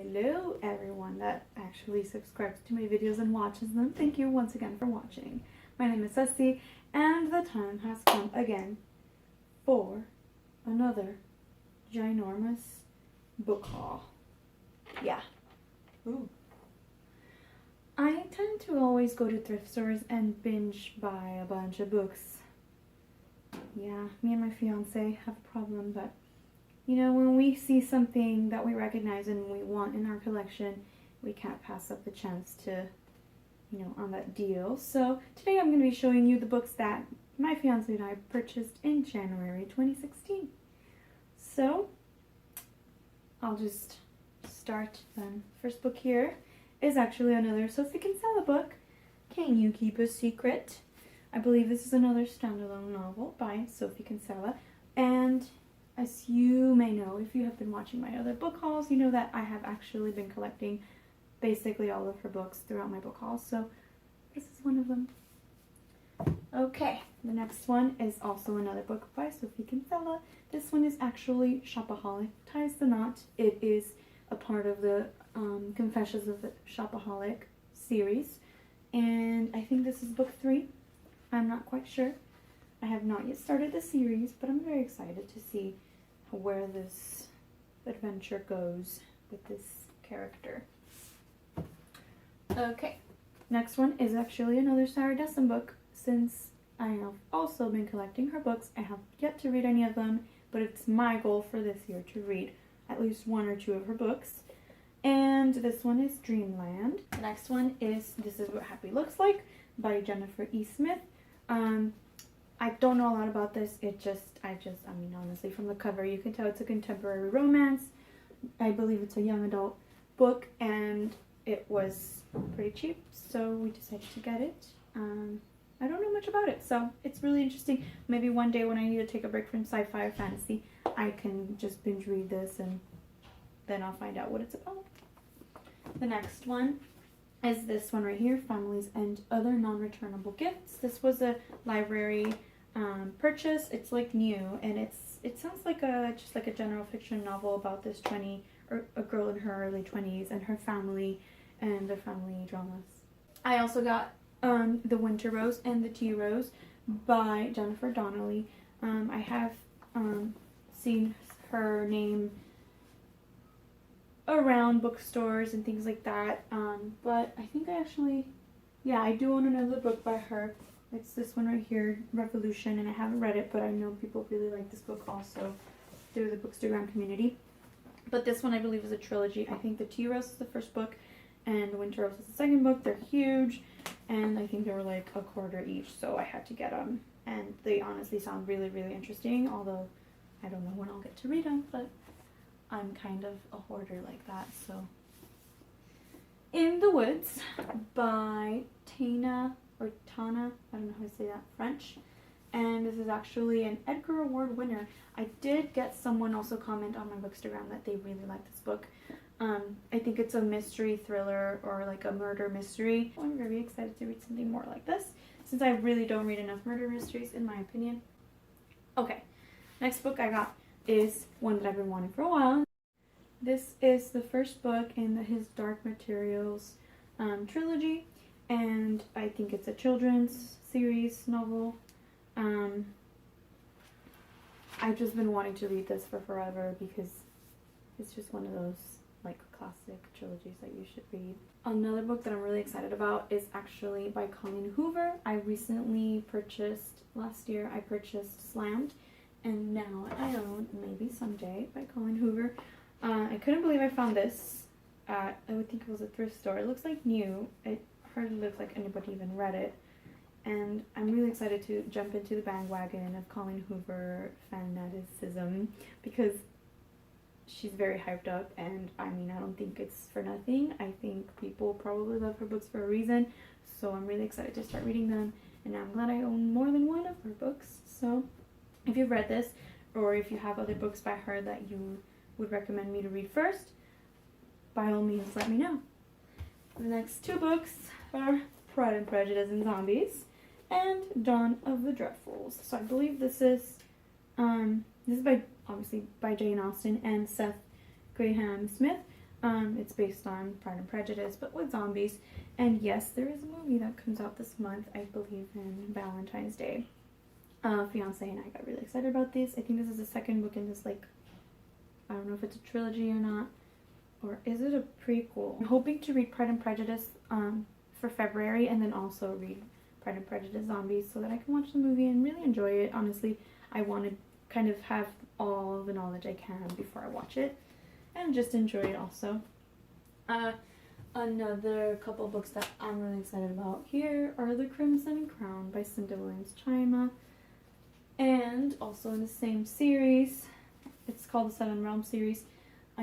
Hello everyone that actually subscribes to my videos and watches them. Thank you once again for watching. My name is Cecy and the time has come again for another ginormous book haul. Yeah. Ooh. I tend to always go to thrift stores and binge buy a bunch of books. Yeah, me and my fiance have a problem, but you know, when we see something that we recognize and we want in our collection, we can't pass up the chance to, on that deal. So today I'm going to be showing you the books that my fiance and I purchased in January 2016. So I'll just start then. First book here is actually another Sophie Kinsella book, Can You Keep a Secret? I believe this is another standalone novel by Sophie Kinsella, and as you may know, if you have been watching my other book hauls, you know that I have actually been collecting basically all of her books throughout my book hauls, so this is one of them. Okay, the next one is also another book by Sophie Kinsella. This one is actually Shopaholic Ties the Knot. It is a part of the Confessions of the Shopaholic series, and I think this is book 3. I'm not quite sure. I have not yet started the series, but I'm very excited to see where this adventure goes with this character. Okay, next one is actually another Sarah Dessen book. Since I have also been collecting her books, I have yet to read any of them, but it's my goal for this year to read at least 1 or 2 of her books. And this one is Dreamland. The next one is This Is What Happy Looks Like by Jennifer E. Smith. I don't know a lot about this. I mean, honestly, from the cover, you can tell it's a contemporary romance. I believe it's a young adult book, and it was pretty cheap, so we decided to get it. I don't know much about it, so it's really interesting. Maybe one day when I need to take a break from sci-fi or fantasy, I can just binge read this, and then I'll find out what it's about. The next one is this one right here, Families and Other Non-Returnable Gifts. This was a library purchase. It's like new, and it sounds like just like a general fiction novel about this a girl in her early 20s and her family and their family dramas. I also got The Winter Rose and the Tea Rose by Jennifer Donnelly. I have seen her name around bookstores and things like that, but I think I do own another book by her. It's this one right here, Revolution, and I haven't read it, but I know people really like this book also through the Bookstagram community. But this one I believe is a trilogy. I think the Tea Rose is the first book and the Winter Rose is the second book. They're huge, and I think they were like $1/4 each, so I had to get them, and they honestly sound really, really interesting, although I don't know when I'll get to read them, but I'm kind of a hoarder like that. So In the Woods by Tana, I don't know how to say that, French, and this is actually an Edgar Award winner. I did get someone also comment on my Bookstagram that they really like this book. I think it's a mystery thriller or like a murder mystery. I'm very excited to read something more like this, since I really don't read enough murder mysteries in my opinion. Okay, next book I got is one that I've been wanting for a while. This is the first book in his Dark Materials trilogy, and I think it's a children's series novel. I've just been wanting to read this for forever because it's just one of those like classic trilogies that you should read. Another book that I'm really excited about is actually by Colleen Hoover. I recently last year I purchased Slammed, and now I own Maybe Someday by Colleen Hoover. I couldn't believe I found this at, I would think it was a thrift store. It looks like new. It hardly looks like anybody even read it. And I'm really excited to jump into the bandwagon of Colleen Hoover fanaticism because she's very hyped up, and I mean, I don't think it's for nothing. I think people probably love her books for a reason, so I'm really excited to start reading them, and I'm glad I own more than one of her books. So if you've read this, or if you have other books by her that you would recommend me to read first, by all means let me know. The next 2 books are Pride and Prejudice and Zombies and Dawn of the Dreadfuls. So I believe this is by obviously by Jane Austen and Seth Graham Smith. It's based on Pride and Prejudice, but with zombies. And yes, there is a movie that comes out this month, I believe in Valentine's Day. Fiance and I got really excited about this. I think this is the second book in this, like, I don't know if it's a trilogy or not. Or is it a prequel? I'm hoping to read Pride and Prejudice for February, and then also read Pride and Prejudice Zombies so that I can watch the movie and really enjoy it. Honestly, I want to kind of have all the knowledge I can before I watch it and just enjoy it also. Another couple books that I'm really excited about here are The Crimson Crown by Cinda Williams-Chima, and also in the same series, it's called the Seven Realms series,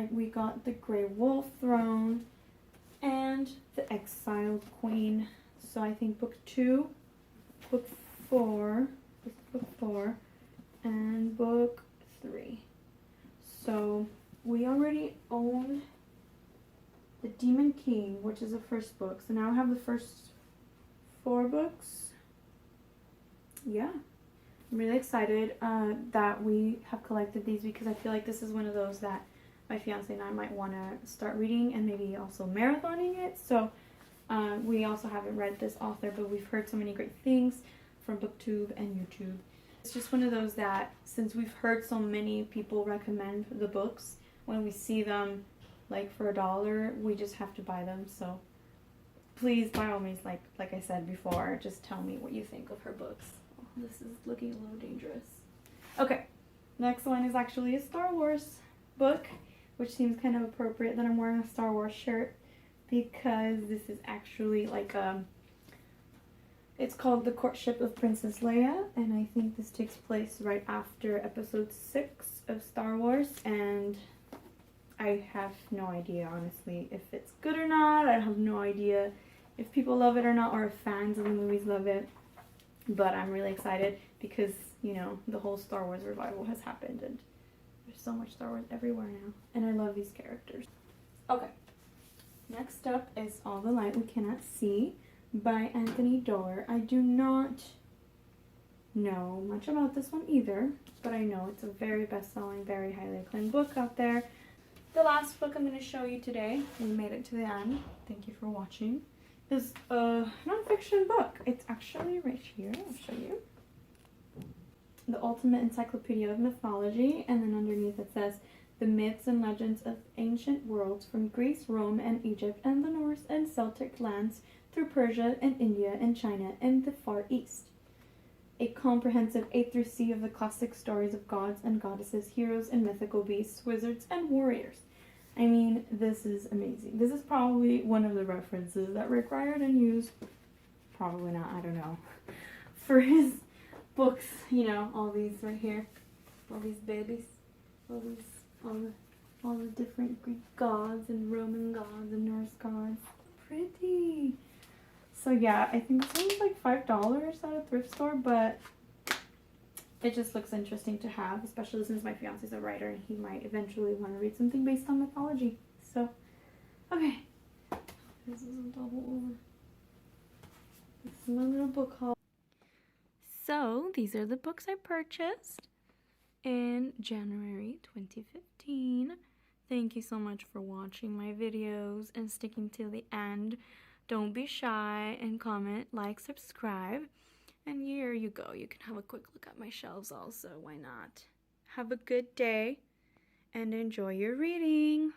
we got The Grey Wolf Throne and The Exiled Queen. So I think book 2, book 4, and book 3. So we already own The Demon King, which is the first book. So now I have the first 4 books. Yeah. I'm really excited that we have collected these, because I feel like this is one of those that my fiance and I might want to start reading and maybe also marathoning it. So we also haven't read this author, but we've heard so many great things from BookTube and YouTube. It's just one of those that, since we've heard so many people recommend the books, when we see them like for $1, we just have to buy them. So please, by all means, like I said before, just tell me what you think of her books. Oh, this is looking a little dangerous. Okay, next one is actually a Star Wars book, which seems kind of appropriate that I'm wearing a Star Wars shirt, because this is actually like it's called The Courtship of Princess Leia, and I think this takes place right after episode 6 of Star Wars, and I have no idea, honestly, if it's good or not. I have no idea if people love it or not, or if fans of the movies love it, but I'm really excited because, you know, the whole Star Wars revival has happened, and there's so much Star Wars everywhere now, and I love these characters. Okay, next up is All the Light We Cannot See by Anthony Doerr. I do not know much about this one either, but I know it's a very best-selling, very highly acclaimed book out there. The last book I'm going to show you today, we made it to the end, thank you for watching, is a non-fiction book. It's actually right here, I'll show you. The Ultimate Encyclopedia of Mythology, and then underneath it says, The Myths and Legends of Ancient Worlds from Greece, Rome, and Egypt, and the Norse and Celtic lands through Persia and India and China and the Far East. A comprehensive A through C of the classic stories of gods and goddesses, heroes and mythical beasts, wizards and warriors. I mean, this is amazing. This is probably one of the references that Rick Riordan used, probably not, I don't know, for his books, you know, all these right here, all these babies, all the different Greek gods and Roman gods and Norse gods. Pretty. So yeah, I think this one's like $5 at a thrift store, but it just looks interesting to have, especially since my fiance's a writer and he might eventually want to read something based on mythology. So, okay. This is a double over. This is my little book haul. So, these are the books I purchased in January 2015. Thank you so much for watching my videos and sticking till the end. Don't be shy and comment, like, subscribe. And here you go. You can have a quick look at my shelves also. Why not? Have a good day and enjoy your reading.